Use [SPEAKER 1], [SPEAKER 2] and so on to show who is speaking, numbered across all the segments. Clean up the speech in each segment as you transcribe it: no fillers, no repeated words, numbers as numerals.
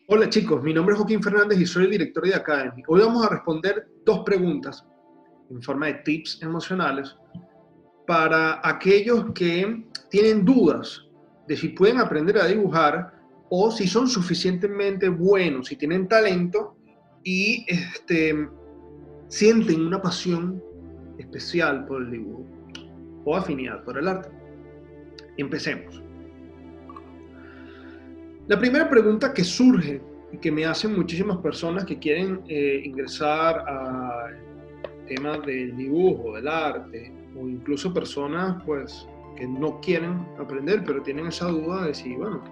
[SPEAKER 1] Hola chicos, mi nombre es Joaquín Fernández y soy el director de Academy. Hoy vamos a responder dos preguntas en forma de tips emocionales para aquellos que tienen dudas de si pueden aprender a dibujar o si son suficientemente buenos, si tienen talento y sienten una pasión especial por el dibujo o afinidad por el arte. Empecemos. La primera pregunta que surge y que me hacen muchísimas personas que quieren ingresar al tema del dibujo, del arte, o incluso personas pues que no quieren aprender, pero tienen esa duda de si, bueno,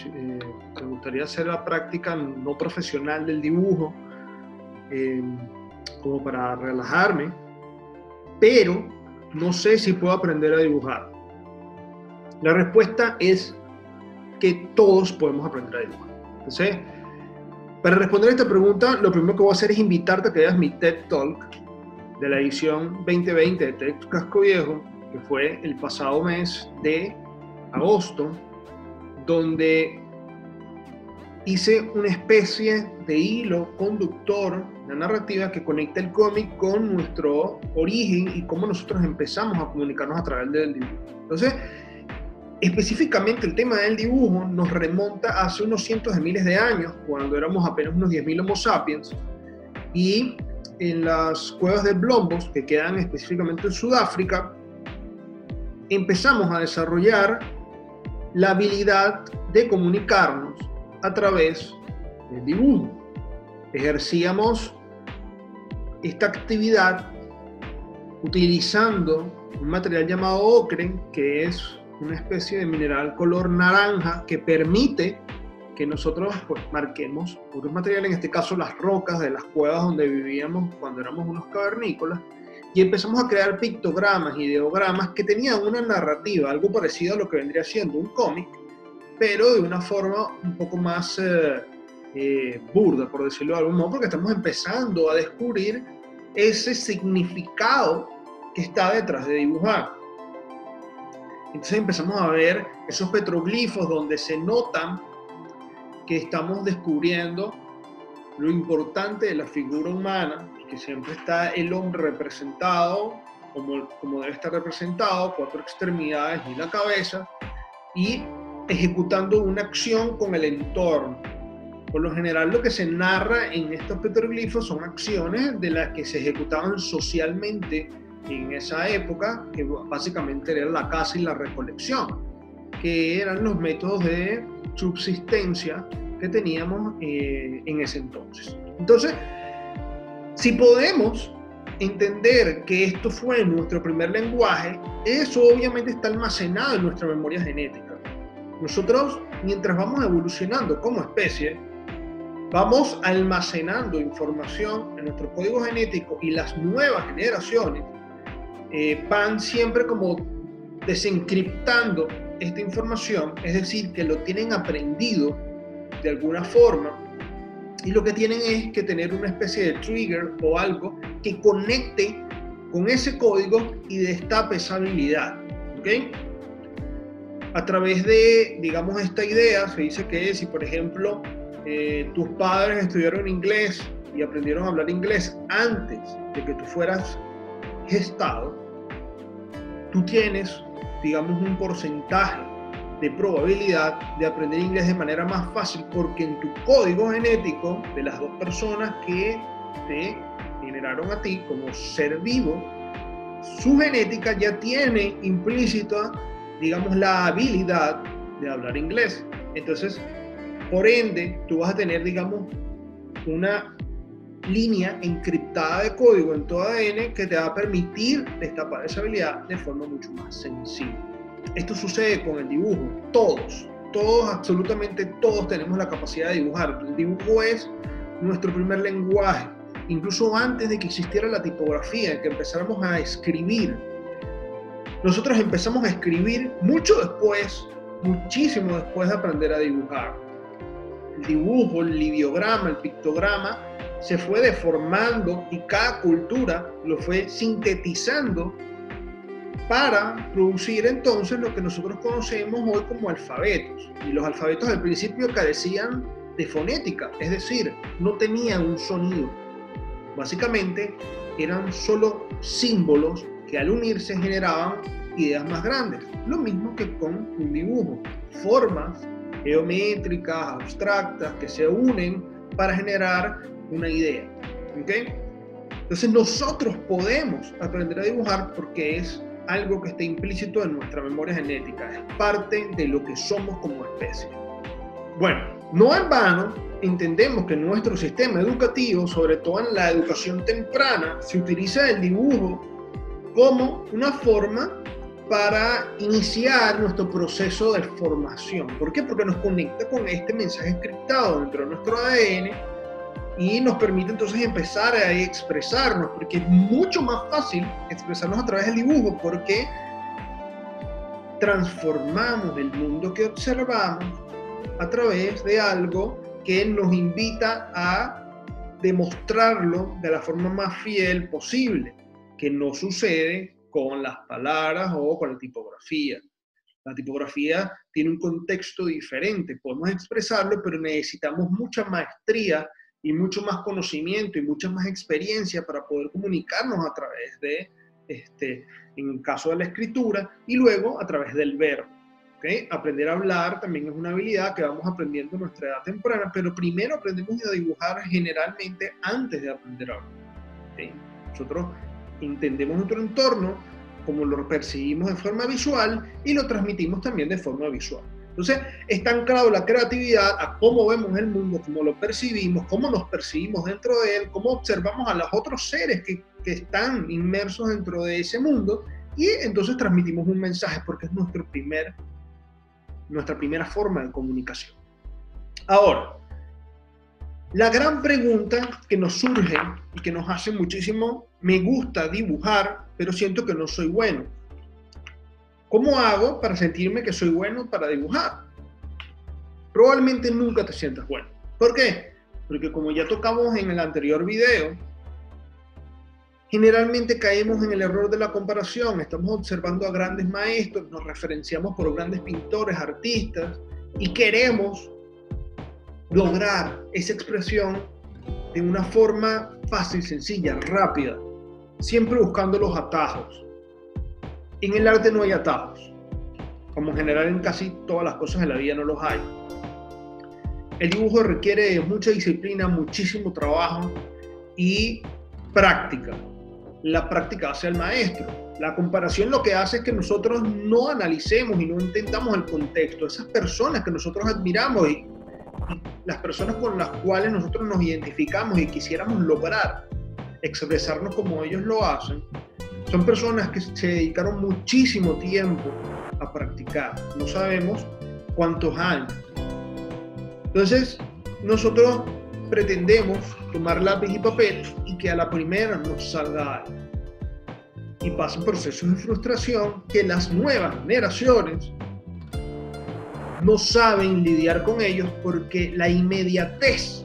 [SPEAKER 1] me gustaría hacer la práctica no profesional del dibujo, como para relajarme, pero no sé si puedo aprender a dibujar. La respuesta es que todos podemos aprender a dibujar. Entonces, para responder a esta pregunta, lo primero que voy a hacer es invitarte a que veas mi TED Talk de la edición 2020 de TED Casco Viejo, que fue el pasado mes de agosto, donde hice una especie de hilo conductor, una narrativa que conecta el cómic con nuestro origen y cómo nosotros empezamos a comunicarnos a través del dibujo. Entonces, específicamente el tema del dibujo nos remonta hace unos cientos de miles de años, cuando éramos apenas unos 10.000 Homo sapiens, y en las cuevas de Blombos, que quedan específicamente en Sudáfrica, empezamos a desarrollar la habilidad de comunicarnos a través del dibujo. Ejercíamos esta actividad utilizando un material llamado ocre, que es una especie de mineral color naranja que permite que nosotros pues, marquemos otros materiales, en este caso las rocas de las cuevas donde vivíamos cuando éramos unos cavernícolas, y empezamos a crear pictogramas, ideogramas que tenían una narrativa, algo parecido a lo que vendría siendo un cómic, pero de una forma un poco más burda, por decirlo de algún modo, porque estamos empezando a descubrir ese significado que está detrás de dibujar. Entonces empezamos a ver esos petroglifos donde se notan que estamos descubriendo lo importante de la figura humana, que siempre está el hombre representado como debe estar representado, 4 extremidades y la cabeza, y ejecutando una acción con el entorno. Por lo general lo que se narra en estos petroglifos son acciones de las que se ejecutaban socialmente en esa época, que básicamente era la caza y la recolección, que eran los métodos de subsistencia que teníamos en ese entonces. Entonces, si podemos entender que esto fue nuestro primer lenguaje, eso obviamente está almacenado en nuestra memoria genética. Nosotros, mientras vamos evolucionando como especie, vamos almacenando información en nuestro código genético, y las nuevas generaciones van siempre como desencriptando esta información, es decir, que lo tienen aprendido de alguna forma, y lo que tienen es que tener una especie de trigger o algo que conecte con ese código y destape esa habilidad, ¿ok? A través de, digamos, esta idea se dice que si, por ejemplo, tus padres estudiaron inglés y aprendieron a hablar inglés antes de que tú fueras gestado, tú tienes, digamos, un porcentaje de probabilidad de aprender inglés de manera más fácil, porque en tu código genético de las dos personas que te generaron a ti como ser vivo, su genética ya tiene implícita, digamos, la habilidad de hablar inglés. Entonces, por ende, tú vas a tener, digamos, una línea encriptada de código en tu ADN que te va a permitir destapar esa habilidad de forma mucho más sencilla. Esto sucede con el dibujo. Todos, absolutamente todos tenemos la capacidad de dibujar. El dibujo es nuestro primer lenguaje. Incluso antes de que existiera la tipografía, que empezáramos a escribir, nosotros empezamos a escribir mucho después, muchísimo después de aprender a dibujar. El dibujo, el ideograma, el pictograma se fue deformando y cada cultura lo fue sintetizando para producir entonces lo que nosotros conocemos hoy como alfabetos. Y los alfabetos al principio carecían de fonética, es decir, no tenían un sonido. Básicamente eran solo símbolos que al unirse generaban ideas más grandes. Lo mismo que con un dibujo, formas geométricas, abstractas, que se unen para generar una idea. ¿Okay? Entonces nosotros podemos aprender a dibujar porque es algo que está implícito en nuestra memoria genética, es parte de lo que somos como especie. Bueno, no en vano entendemos que en nuestro sistema educativo, sobre todo en la educación temprana, se utiliza el dibujo como una forma para iniciar nuestro proceso de formación. ¿Por qué? Porque nos conecta con este mensaje encriptado dentro de nuestro ADN y nos permite entonces empezar a expresarnos, porque es mucho más fácil expresarnos a través del dibujo, porque transformamos el mundo que observamos a través de algo que nos invita a demostrarlo de la forma más fiel posible, que no sucede con las palabras o con la tipografía. La tipografía tiene un contexto diferente, podemos expresarlo, pero necesitamos mucha maestría y mucho más conocimiento y mucha más experiencia para poder comunicarnos a través de, en el caso de la escritura, y luego a través del verbo. ¿Okay? Aprender a hablar también es una habilidad que vamos aprendiendo a nuestra edad temprana, pero primero aprendemos a dibujar generalmente antes de aprender a hablar. ¿Okay? Nosotros entendemos nuestro entorno como lo percibimos de forma visual y lo transmitimos también de forma visual. Entonces, está anclado la creatividad a cómo vemos el mundo, cómo lo percibimos, cómo nos percibimos dentro de él, cómo observamos a los otros seres que están inmersos dentro de ese mundo, y entonces transmitimos un mensaje porque es nuestra primera forma de comunicación. Ahora, la gran pregunta que nos surge y que nos hace muchísimo: me gusta dibujar, pero siento que no soy bueno. ¿Cómo hago para sentirme que soy bueno para dibujar? Probablemente nunca te sientas bueno. ¿Por qué? Porque como ya tocamos en el anterior video, generalmente caemos en el error de la comparación. Estamos observando a grandes maestros, nos referenciamos por grandes pintores, artistas, y queremos lograr esa expresión de una forma fácil, sencilla, rápida, siempre buscando los atajos. En el arte no hay atajos, como en general en casi todas las cosas de la vida no los hay. El dibujo requiere mucha disciplina, muchísimo trabajo y práctica. La práctica hace al maestro. La comparación lo que hace es que nosotros no analicemos y no entendamos el contexto. Esas personas que nosotros admiramos y las personas con las cuales nosotros nos identificamos y quisiéramos lograr expresarnos como ellos lo hacen, son personas que se dedicaron muchísimo tiempo a practicar. No sabemos cuántos años. Entonces, nosotros pretendemos tomar lápiz y papel y que a la primera nos salga algo. Y pasan procesos de frustración que las nuevas generaciones no saben lidiar con ellos, porque la inmediatez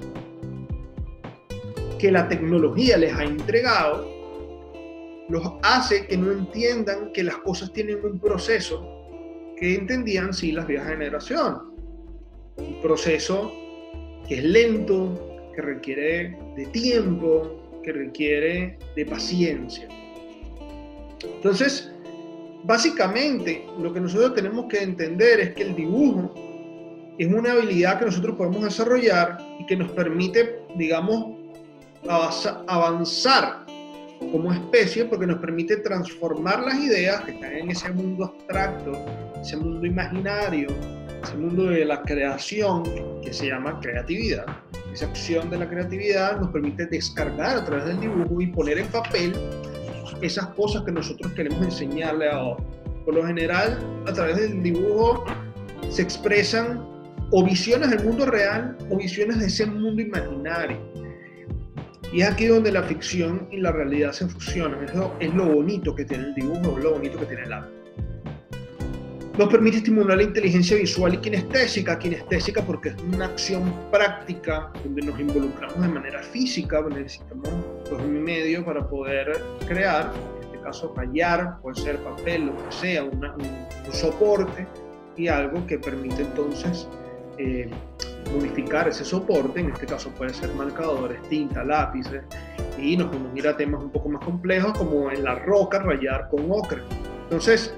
[SPEAKER 1] que la tecnología les ha entregado los hace que no entiendan que las cosas tienen un proceso que entendían sí las viejas generaciones. Un proceso que es lento, que requiere de tiempo, que requiere de paciencia. Entonces, básicamente, lo que nosotros tenemos que entender es que el dibujo es una habilidad que nosotros podemos desarrollar y que nos permite, digamos, avanzar como especie, porque nos permite transformar las ideas que están en ese mundo abstracto, ese mundo imaginario, ese mundo de la creación que se llama creatividad. Esa acción de la creatividad nos permite descargar a través del dibujo y poner en papel esas cosas que nosotros queremos enseñarle a otros. Por lo general, a través del dibujo se expresan o visiones del mundo real o visiones de ese mundo imaginario. Y es aquí donde la ficción y la realidad se fusionan. Es lo bonito que tiene el dibujo, es lo bonito que tiene el arte. Nos permite estimular la inteligencia visual y kinestésica porque es una acción práctica donde nos involucramos de manera física, necesitamos un medio para poder crear, en este caso rayar, puede ser papel, lo que sea, un soporte y algo que permite entonces modificar ese soporte, en este caso puede ser marcadores, tinta, lápices, y nos podemos ir a temas un poco más complejos como en la roca rayar con ocre. Entonces,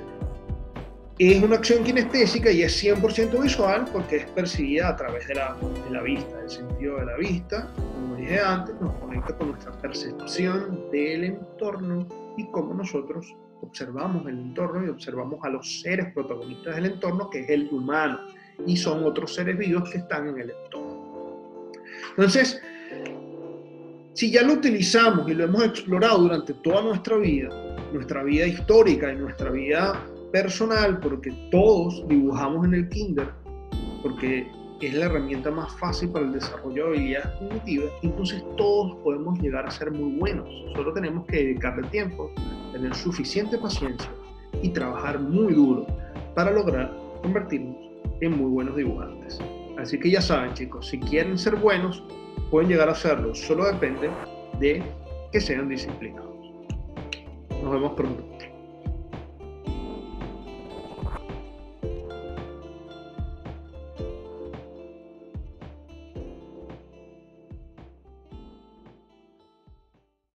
[SPEAKER 1] es una acción kinestésica y es 100% visual porque es percibida a través de la vista, el sentido de la vista, como dije antes, nos conecta con nuestra percepción del entorno y cómo nosotros observamos el entorno y observamos a los seres protagonistas del entorno, que es el humano, y son otros seres vivos que están en el entorno. Entonces, si ya lo utilizamos y lo hemos explorado durante toda nuestra vida histórica y nuestra vida personal, porque todos dibujamos en el kinder, porque es la herramienta más fácil para el desarrollo de habilidades cognitivas, entonces todos podemos llegar a ser muy buenos. Solo tenemos que dedicarle tiempo, tener suficiente paciencia y trabajar muy duro para lograr convertirnos en muy buenos dibujantes. Así que ya saben, chicos, si quieren ser buenos, pueden llegar a serlo. Solo depende de que sean disciplinados. Nos vemos pronto.